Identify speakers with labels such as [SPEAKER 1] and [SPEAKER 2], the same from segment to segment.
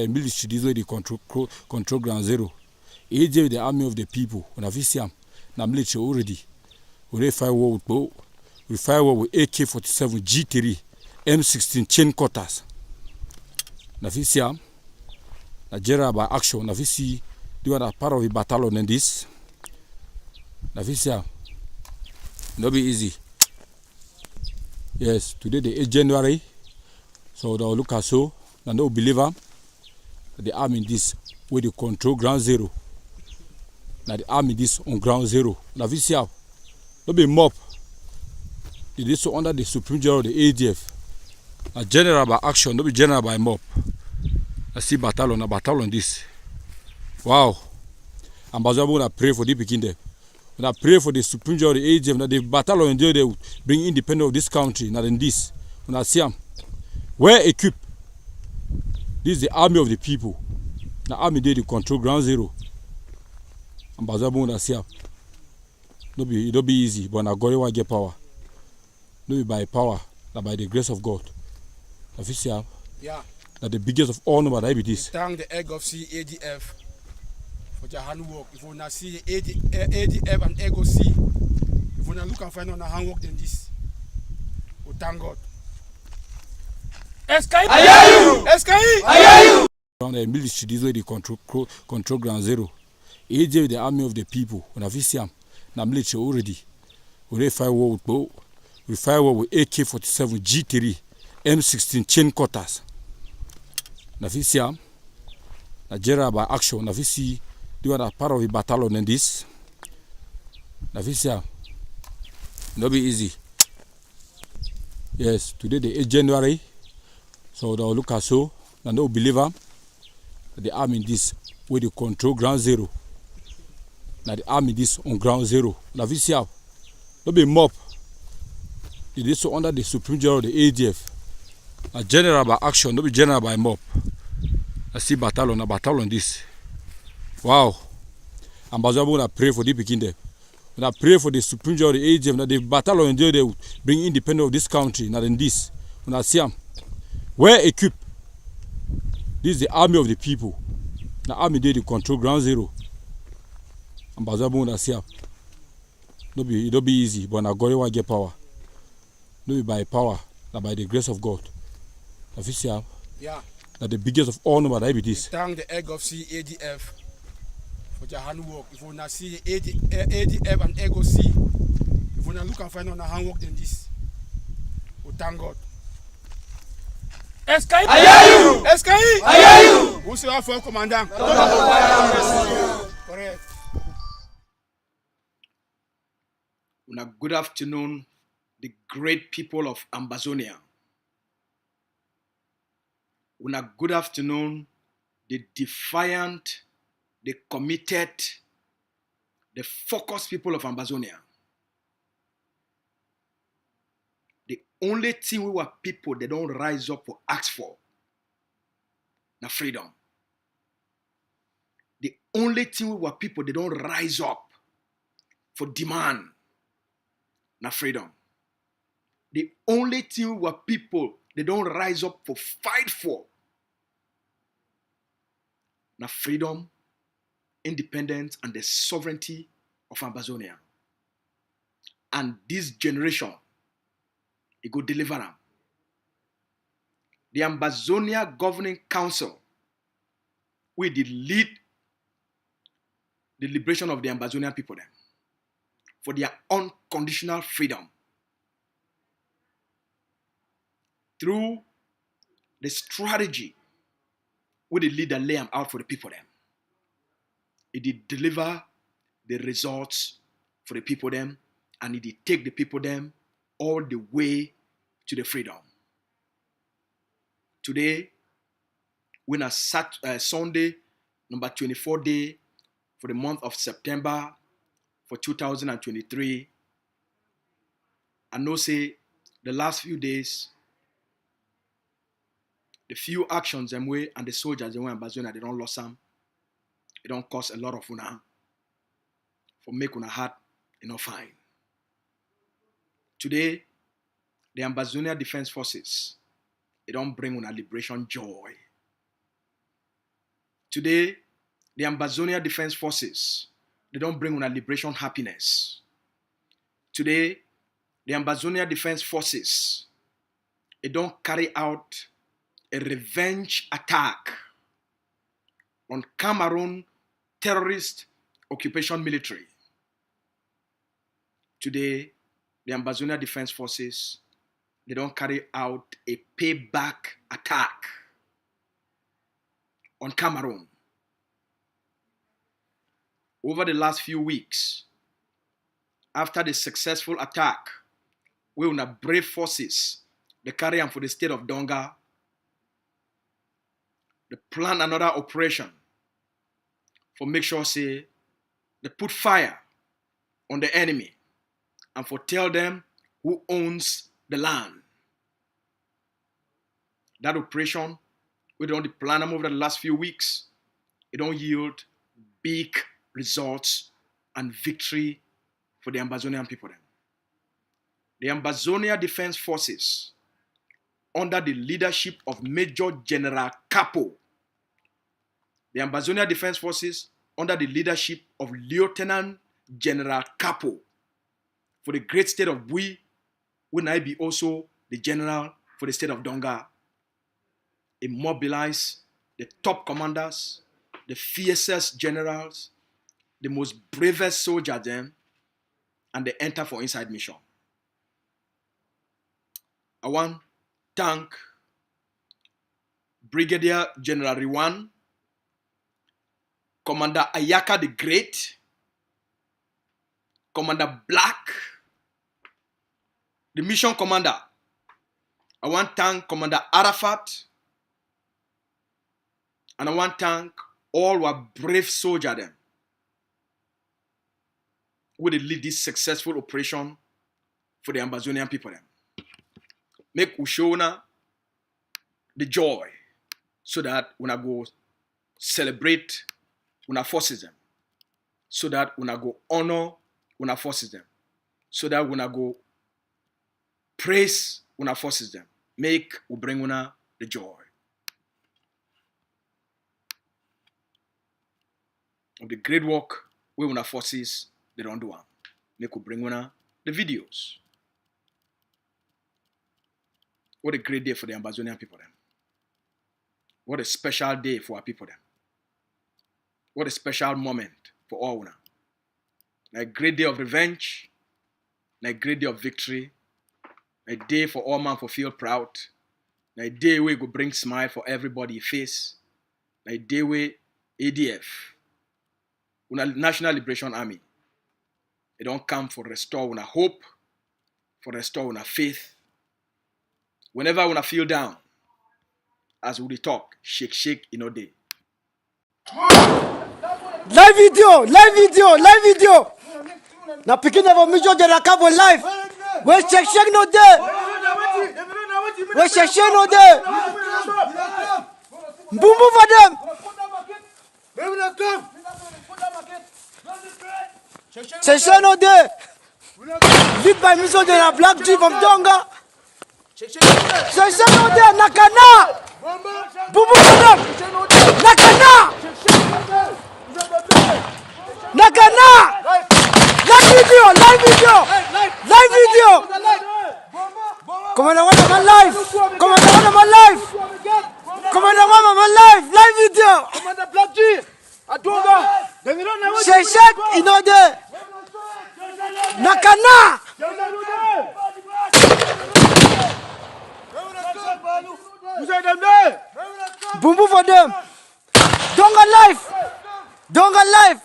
[SPEAKER 1] Military, this way they control ground zero. AJ, the army of the people. When I see them, na military already. We fight war with bow. We fight war with AK-47, G3, M16 chain cutters. Na see them. Nigeria by action. Na see they were part of the battalion in this. Na see them. No be easy. Yes, today the 8th January. So they'll look at so. And no believer. The army this where they control ground zero. Now the army this on ground zero. Now this here, no be mob. It is so under the Supreme General of the ADF. A general by action, no be general by mob. I see battalion, a battalion this. Wow. Ambazonian will pray for the begin there. When I pray for the Supreme General of the ADF, now the battalion there they bring independence of this country. Now in this, when I see them, well equipped. This is the army of the people. The army there they control ground zero. Ambazonian will see them. It don't be easy, but now God will get power. No be by power, but by the grace of God. Official.
[SPEAKER 2] Yeah.
[SPEAKER 1] That the biggest of all number that be this.
[SPEAKER 2] We thank the egg of sea ADF for their handwork. If you want to see ADF and egg of sea, if you want to look and find on a handwork than this, we thank God. Escape! I hear you! Escape! I hear you!
[SPEAKER 1] Around the military, this way they control ground zero. AJ, the army of the people. When I see them, na military already. We fight war with bow. We fight war with AK-47, G3, M16 chain cutters. Na see them. Nigeria by action. Na see they were part of the battalion in this. Na see them. No be easy. Yes, today the 8th January. So they'll look at so. And no believer. The army this where they control ground zero. Now the army this on ground zero. Na see them. No be mob. It is so under the Supreme General of the ADF. A general by action, no be general by mob. I see battalion, a battalion this. Wow. Ambazonian will pray for the begin there. When I pray for the Supreme General of the ADF, now the battalion there they bring independence of this country. Now in this, when I see them, well equipped. This is the army of the people. The army there they control ground zero. Ambazonian will see them. It don't be easy, but now God will get power. No be by power, but by the grace of God. Official.
[SPEAKER 2] Yeah.
[SPEAKER 1] That the biggest of all number that be this.
[SPEAKER 2] We thank the egg of sea ADF for their handwork. If you want to see ADF and egg of sea, if you want to look and find on a handwork than this, we thank God. Escape! I hear you! Escape! I hear you! Who's your first commandant? Correct.
[SPEAKER 3] Good afternoon, the great people of Ambazonia. Good afternoon, the defiant, the committed, the focused people of Ambazonia. The only thing we were people that don't rise up for ask for, na freedom. The only thing we were people that don't rise up for demand, na freedom. The only thing we were people they don't rise up for fight for, na freedom, independence, and the sovereignty of Ambazonia. And this generation, it go deliver them. The Ambazonia Governing Council will lead the liberation of the Ambazonian people then, for their unconditional freedom. Through the strategy where the leader lay them out for the people them. It did deliver the results for the people them, and it did take the people them all the way to the freedom. Today, when a Sunday, number 24 day for the month of September for 2023, I know say the last few days, the few actions them way and the soldiers them way in Ambazonia, they don't lose some. It don't cost a lot of una for make una heart fine. Today, the Ambazonia Defense Forces, they don't bring una liberation joy. Today, the Ambazonia Defense Forces, they don't bring una liberation happiness. Today, the Ambazonia Defense Forces, they don't carry out a revenge attack on Cameroun terrorist occupation military. Today, the Ambazonia Defense Forces, they don't carry out a payback attack on Cameroun. Over the last few weeks, after the successful attack, we will have brave forces, they carry on for the state of Donga, they plan another operation for make sure say they put fire on the enemy and for tell them who owns the land. That operation, we don't plan them over the last few weeks, it don't yield big results and victory for the Ambazonian people. The Ambazonia Defense Forces, under the leadership of Major General Capo, the Ambazonia Defense Forces, under the leadership of Lieutenant General Capo, for the great state of Bui, will now be also the general for the state of Donga. It mobilized the top commanders, the fiercest generals, the most bravest soldiers them, and they enter for inside mission. I want to thank Brigadier General Riwan, Commander Ayaka the Great, Commander Black, the mission commander. I want to thank Commander Arafat, and I want to thank all our brave soldiers them who they lead this successful operation for the Ambazonian people them. Make we show una the joy so that when I go celebrate una forces them, so that when I go honor una forces them, so that when I go praise una forces them, make we bring una the joy of the great work we una forces they don't do. Make we bring una the videos. What a great day for the Ambazonian people them. What a special day for our people them. What a special moment for all una. A great day of revenge, a great day of victory, a day for all man for feel proud, a day where go bring smile for everybody face, a day where ADF, una National Liberation Army, they don't come for restore una hope, for restore una faith. Whenever una feel down, as we talk, shake in a day.
[SPEAKER 4] Live video. Na pikin never Major General Capo live. We check no day. We check no day. Boom for them. Check no day. Lead by Major General Black G from Donga. Check no day. Nakana. Boom for them. Nakana. Live video. Commander one of my live. Live video.
[SPEAKER 2] Commander Black G, Donga.
[SPEAKER 4] Check in order. Nakana. Boom for them. Donga live.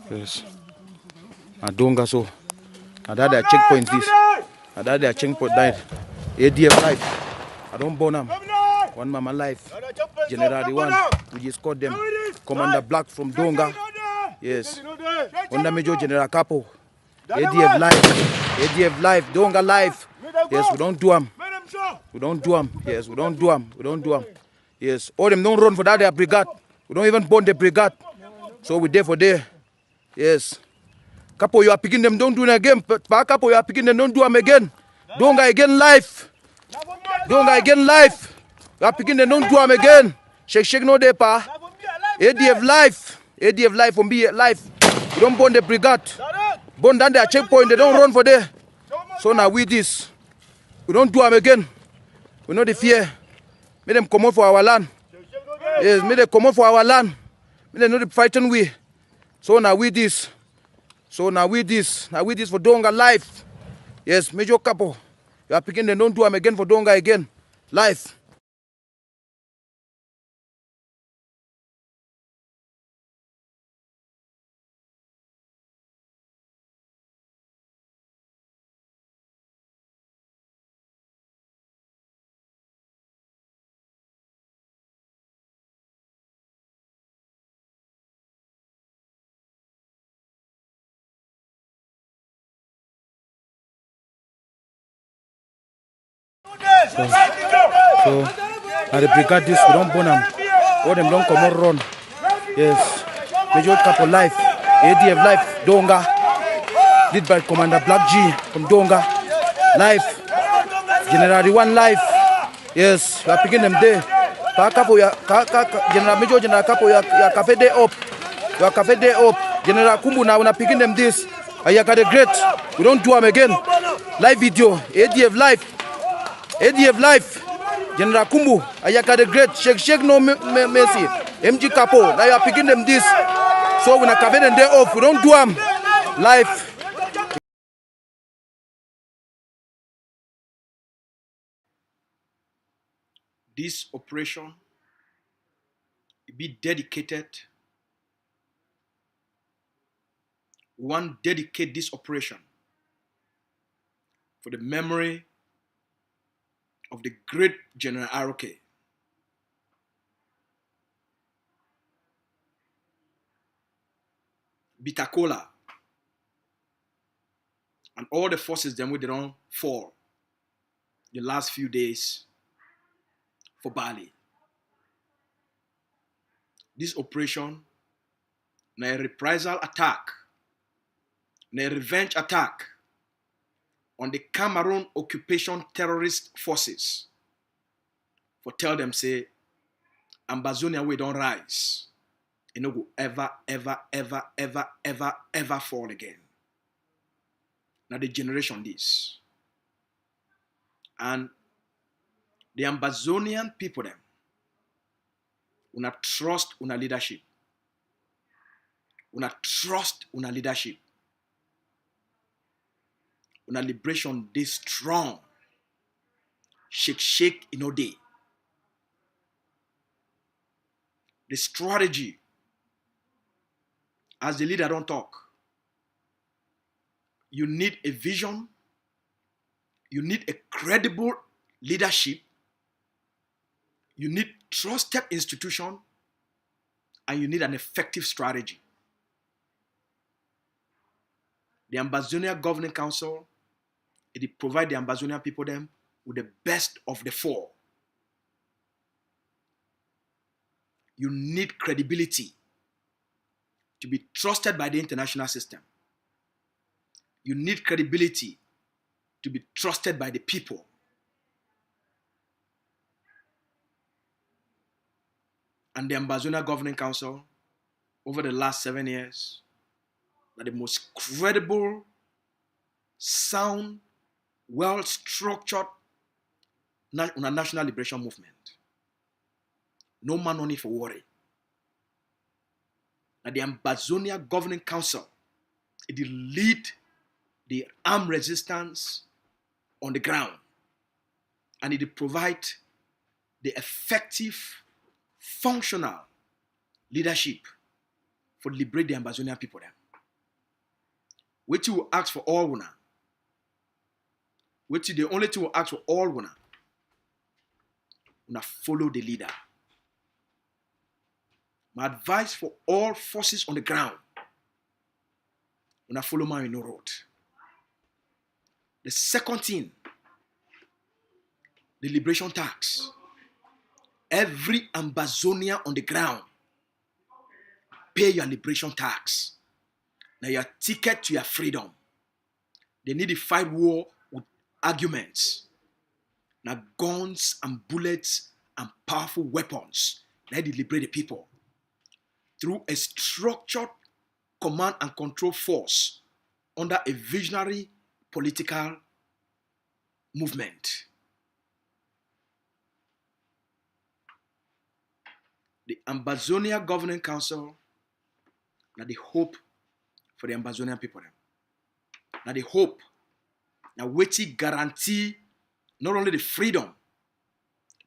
[SPEAKER 1] Yes.
[SPEAKER 5] Donga so. That their checkpoint this. That their checkpoint died. ADF life. I don't burn them. One mama life. General the one. We just caught them. Commander Black from Donga. Yes. Under Major General Capo. ADF life. ADF life. Donga life. Yes, we don't do them. We don't do them. Yes, we don't do them. We don't do them. Yes. All them don't run for that their brigade. We don't even burn the brigade. So we there for there. Yes. Capo, you are picking them, don't do it again. Pa Capo, you are picking them, don't do them again. Donga again life. Donga again life. You are picking them, don't do them again. Shake no day, pa. ADF life. ADF life from be life. We don't burn the brigade. Burn down their checkpoint, they don't run for there. So now we this. We don't do them again. We know the fear. Make them come out for our land. Yes, make them come out for our land. Make them know the fighting we. So now we this. So now we this for Donga life. Yes, Major Capo. You are picking them, don't do them again for Donga again. Life. So now the brigade this, we don't burn them. All them don't come out run. Yes. Major Capo life. ADF life. Donga. Led by Commander Black G from Donga. Life. General the one life. Yes, we are picking them there. Capo, General Major General Capo, you are cafe day up. You are cafe day up. General Kumbu now we are picking them this. Ayaka the great. We don't do them again. Live video. ADF life. ADF life. General Kumbu, Ayaka the great. Shake no mercy. MG Capo, now you are picking them this. So when I cafe them day off, we don't do them. Life.
[SPEAKER 3] This operation be dedicated. We want to dedicate this operation for the memory of the great General Aroke. Bitakola and all the forces them they don't fall the last few days for Bali. This operation na a reprisal attack, na a revenge attack on the Cameroun occupation terrorist forces for tell them say Ambazonia we don't rise. It no go ever fall again. Now the generation this. And the Ambazonian people them una trust una leadership. Una trust una leadership. Una liberation this strong. Shake in no day. The strategy as the leader don't talk. You need a vision. You need a credible leadership. You need trusted institution. And you need an effective strategy. The Ambazonia Governing Council, it provide the Ambazonian people them with the best of the four. You need credibility to be trusted by the international system. You need credibility to be trusted by the people. And the Ambazonia Governing Council, over the last 7 years, are the most credible, sound, well-structured national liberation movement. No man on it for worry. Now the Ambazonia Governing Council, it lead the armed resistance on the ground. And it provide the effective, functional leadership for liberate the Ambazonian people. What you will ask for all una. What you the only thing will ask for all una. Una follow the leader. My advice for all forces on the ground. Una follow my no road. The second thing, the liberation tax. Every Ambazonian on the ground pay your liberation tax. Now your ticket to your freedom. They need to fight war with arguments. Now guns and bullets and powerful weapons. Let it liberate the people. Through a structured command and control force under a visionary political movement. The Ambazonia Governing Council, now the hope for the Ambazonian people. Now the hope, now waiting guarantee not only the freedom,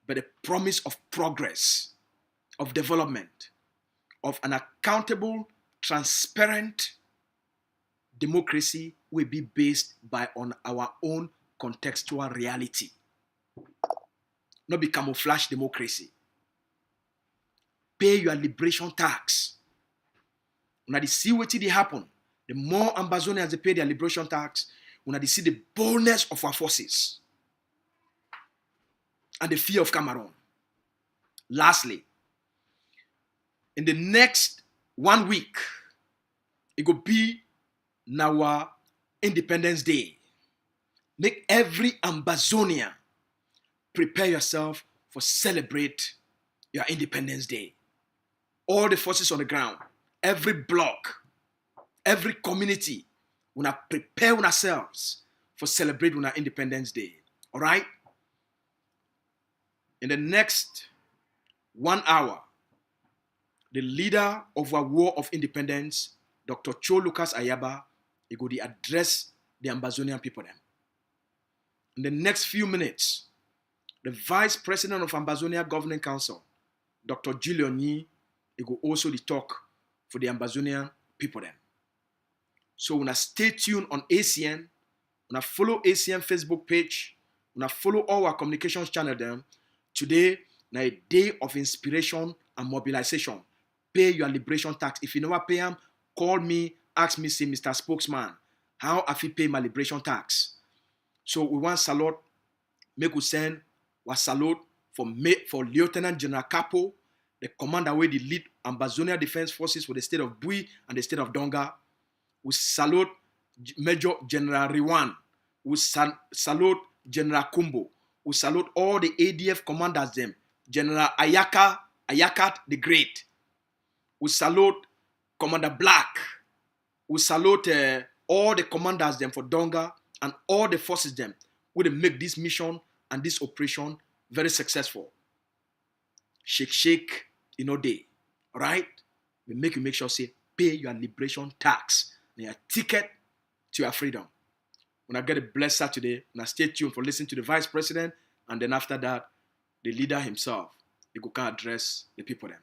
[SPEAKER 3] but the promise of progress, of development, of an accountable, transparent democracy will be based on our own contextual reality. Not be camouflage democracy. Pay your liberation tax. When they see what they happen, the more Ambazonians they pay their liberation tax, when they see the boldness of our forces and the fear of Cameroun. Lastly, in the next 1 week, it will be our Independence Day. Make every Ambazonian prepare yourself for celebrate your Independence Day. All the forces on the ground, every block, every community, we are prepare ourselves for celebrating our Independence Day. All right? In the next 1 hour, the leader of our War of Independence, Dr. Cho Lucas Ayaba, he go to address the Ambazonian people. In the next few minutes, the Vice President of Ambazonia Governing Council, Dr. Julian Yi, he go also the talk for the Ambazonian people. So when I stay tuned on ACN, when I follow ACN Facebook page, when I follow all our communications channel them, today na a day of inspiration and mobilization. Pay your liberation tax. If you never pay them, call me, ask me, say, Mr. Spokesman, how I pay my liberation tax? So we want salute, make we send a salute for Lieutenant General Capo, the commander where the lead Ambazonia Defense Forces for the state of Bui and the state of Donga. We salute Major General Riwan. We salute General Kumbo. We salute all the ADF commanders them. General Ayakat the Great. We salute Commander Black. We salute all the commanders them for Donga and all the forces them who make this mission and this operation very successful. Shake, day. Right? We make sure say pay your liberation tax. Your ticket to your freedom. When I get a blessed Saturday, and I stay tuned for listening to the Vice President, and then after that, the leader himself, he go can address the people then.